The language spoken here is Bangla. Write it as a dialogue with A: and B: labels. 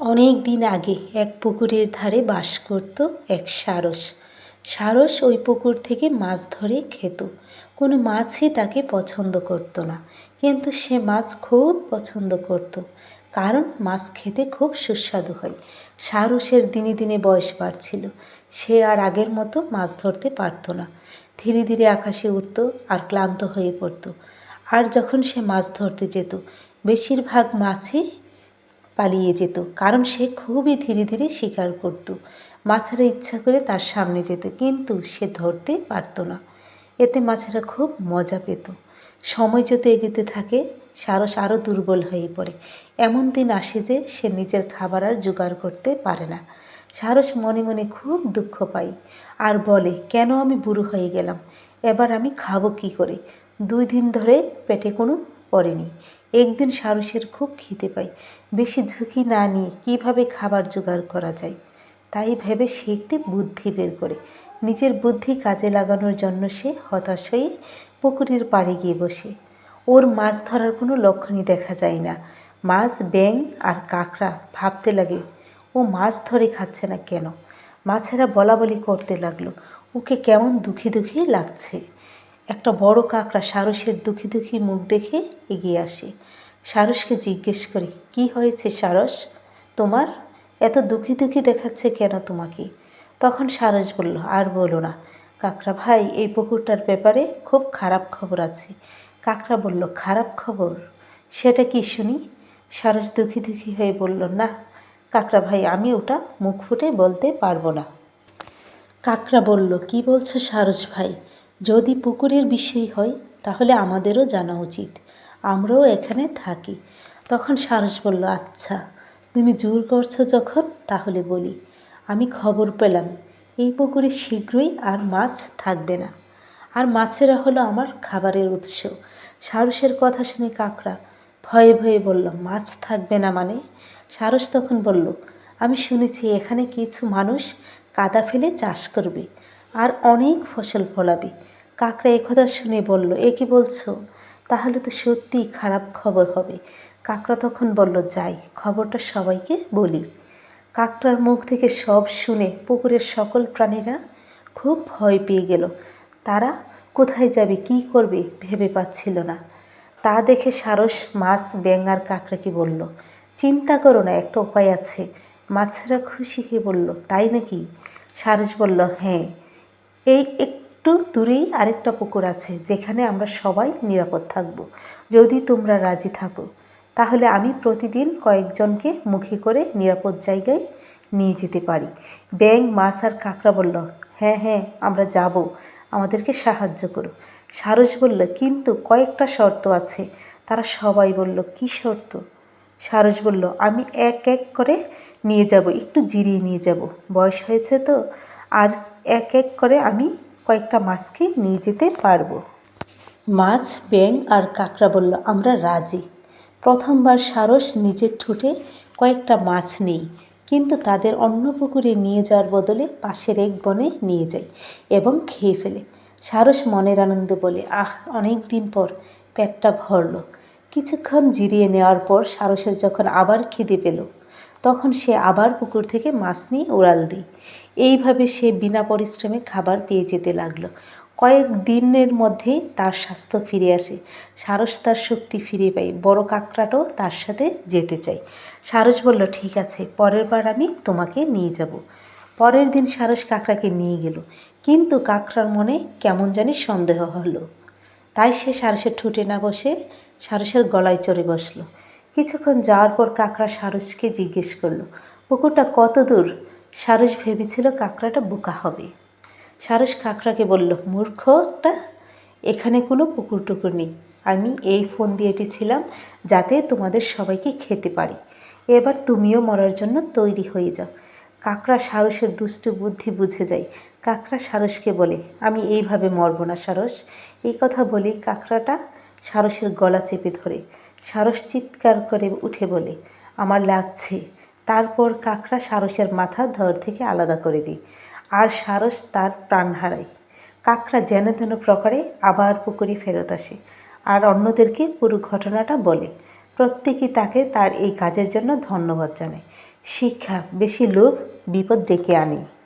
A: অনেক দিন আগে এক পুকুরের ধারে বাস করত এক সারস। সারস ওই পুকুর থেকে মাছ ধরে খেত। কোনো মাছই তাকে পছন্দ করত না, কিন্তু সে মাছ খুব পছন্দ করত, কারণ মাছ খেতে খুব সুস্বাদু হয়। সারসের দিনে দিনে বয়স বাড়ছিল। সে আর আগের মতো মাছ ধরতে পারত না। ধীরে ধীরে আকাশে উঠত আর ক্লান্ত হয়ে পড়ত। আর যখন সে মাছ ধরতে যেত, বেশিরভাগ মাছই পালিয়ে যেত, কারণ সে খুবই ধীরে ধীরে শিকার করত। মাছেরা ইচ্ছা করে তার সামনে যেত, কিন্তু সে ধরতে পারত না। এতে মাছেরা খুব মজা পেত। সময় যত এগোতে থাকে, সারস আরও দুর্বল হয়ে পড়ে। এমন দিন আসে যে সে নিজের খাবার আর জোগাড় করতে পারে না। সারস মনে মনে খুব দুঃখ পায় আর বলে, কেন আমি বুড়ো হয়ে গেলাম, এবার আমি খাবো কি করে? 2 দিন ধরে পেটে কোনো পড়েনি। একদিন সারসের খুব খিদে পায়। বেশি ঝুঁকি না নিয়ে কিভাবে খাবার জোগাড় করা যায়, তাই ভেবে সে একটি বুদ্ধি বের করে। নিজের বুদ্ধি কাজে লাগানোর জন্য সে হতাশ হয়ে পুকুরের পাড়ে গিয়ে বসে। ওর মাছ ধরার কোনো লক্ষণই দেখা যায় না। মাছ, ব্যাঙ আর কাঁকড়া ভাবতে লাগে, ও মাছ ধরে খাচ্ছে না কেন? মাছেরা বলাবলি করতে লাগলো, ওকে কেমন দুঃখী দুঃখী লাগছে। একটা বড় কাঁকড়া সারসের দুঃখী দুঃখী মুখ দেখে এগিয়ে আসে। সারসকে জিজ্ঞেস করে, কি হয়েছে সারস, তোমার এত দুঃখী দুঃখী দেখাচ্ছে কেন তোমাকে? তখন সারস বলল, আর বলো না কাঁকড়া ভাই, এই পুকুরটার ব্যাপারে খুব খারাপ খবর আছে। কাঁকড়া বলল, খারাপ খবর? সেটা কি শুনি? সারস দুঃখী দুঃখী হয়ে বলল, না কাঁকড়া ভাই, আমি ওটা মুখ ফুটে বলতে পারবো না। কাকড়া বলল, কি বলছো সারস ভাই? যদি পুকুরের বিষয় হয় তাহলে আমাদেরও জানা উচিত, আমরাও এখানে থাকি। তখন সারস বলল, আচ্ছা তুমি জোর করছো যখন, তাহলে বলি। আমি খবর পেলাম এই পুকুরে শীঘ্রই আর মাছ থাকবে না, আর মাছেরা হলো আমার খাবারের উৎস। সারসের কথা শুনে কাকড়া ভয়ে ভয়ে বলল, মাছ থাকবে না মানে? সারস তখন বলল, আমি শুনেছি এখানে কিছু মানুষ কাদা ফেলে চাষ করবে আর অনেক ফসল ফলাবে। কাকড়া একথা শুনে বলল, এ কি বলছো? তাহলে তো সত্যিই খারাপ খবর হবে। কাকড়া তখন বলল, যাই খবরটা সবাইকে বলি। কাকড়ার মুখ থেকে সব শুনে পুকুরের সকল প্রাণীরা খুব ভয় পেয়ে গেল। তারা কোথায় যাবে, কি করবে ভেবে পাচ্ছিল না। তা দেখে সারস মাছ, ব্যাঙ আর কাকড়াকে বলল, চিন্তা করো না, একটা উপায় আছে। মাছেরা খুশি হয়ে বলল, তাই নাকি? সারস বলল, হ্যাঁ, এই একটু দূরেই আরেকটা পুকুর আছে, যেখানে আমরা সবাই নিরাপদ থাকব। যদি তোমরা রাজি থাকো তাহলে আমি প্রতিদিন কয়েকজনকে মুখে করে নিরাপদ জায়গায় নিয়ে যেতে পারি। ব্যাঙ, মাছ আর কাঁকড়া বলল, হ্যাঁ হ্যাঁ, আমরা যাব, আমাদেরকে সাহায্য করো। সারস বলল, কিন্তু কয়েকটা শর্ত আছে। তারা সবাই বলল, কি শর্ত? সারস বলল, আমি এক এক করে নিয়ে যাব, একটু জিরিয়ে নিয়ে যাব, বয়স হয়েছে তো, আর এক এক করে আমি কয়েকটা মাছকে নিয়ে যেতে পারবো। মাছ, ব্যাঙ আর কাঁকড়া বলল, আমরা রাজি। প্রথমবার সারস নিজের ঠোঁটে কয়েকটা মাছ নেই, কিন্তু তাদের অন্য পুকুরে নিয়ে যাওয়ার বদলে পাশের এক বনে নিয়ে যায় এবং খেয়ে ফেলে। সারস মনের আনন্দে বলে, আহ, অনেক দিন পর পেটটা ভরল। কিছুক্ষণ জিরিয়ে নেওয়ার পর সারসের যখন আবার খিদে পেল, তখন সে আবার পুকুর থেকে মাছ নিয়ে উড়াল দেয়। এইভাবে সে বিনা পরিশ্রমে খাবার পেয়ে যেতে লাগলো। কয়েক দিনের মধ্যেই তার স্বাস্থ্য ফিরে আসে। সারস তার শক্তি ফিরে পায়। বড় কাকড়াটাও তার সাথে যেতে চায়। সারস বলল, ঠিক আছে, পরের বার আমি তোমাকে নিয়ে যাব। পরের দিন সারস কাকড়াকে নিয়ে গেল, কিন্তু কাকড়ার মনে কেমন জানি সন্দেহ হলো। তাই সে সারসের ঠোঁটে না বসে সারসের গলায় চড়ে বসলো। কিছুক্ষণ যাওয়ার পর কাকড়া সারসকে জিজ্ঞেস করলো, পুকুরটা কত দূর? সারস ভেবেছিল কাকড়াটা বোকা হবে। সারস কাকড়াকে বলল, মূর্খ একটা, এখানে কোনো পুকুর টুকুর নেই। আমি এই ফোন দিয়ে এঁটেছিলাম যাতে তোমাদের সবাইকে খেতে পারি। এবার তুমিও মরার জন্য তৈরি হয়ে যাও। কাকড়া সারসের দুষ্টু বুদ্ধি বুঝে যায়। কাকড়া সারসকে বলে, আমি এইভাবে মরব না সারস। এই কথা বলেই কাকড়াটা সারসের গলা চেপে ধরে। সারস চিৎকার করে উঠে বলে, আমার লাগছে। তারপর কাকড়া সারসের মাথা ধর থেকে আলাদা করে দেয়, আর সারস তার প্রাণ হারায়। কাকড়া যেন তেন প্রকারে আবার পুকুরে ফেরত আসে আর অন্যদেরকে পুরো ঘটনাটা বলে। প্রত্যেকেই তাকে তার এই কাজের জন্য ধন্যবাদ জানায়। শিক্ষা, বেশি লোভ বিপদ ডেকে আনে।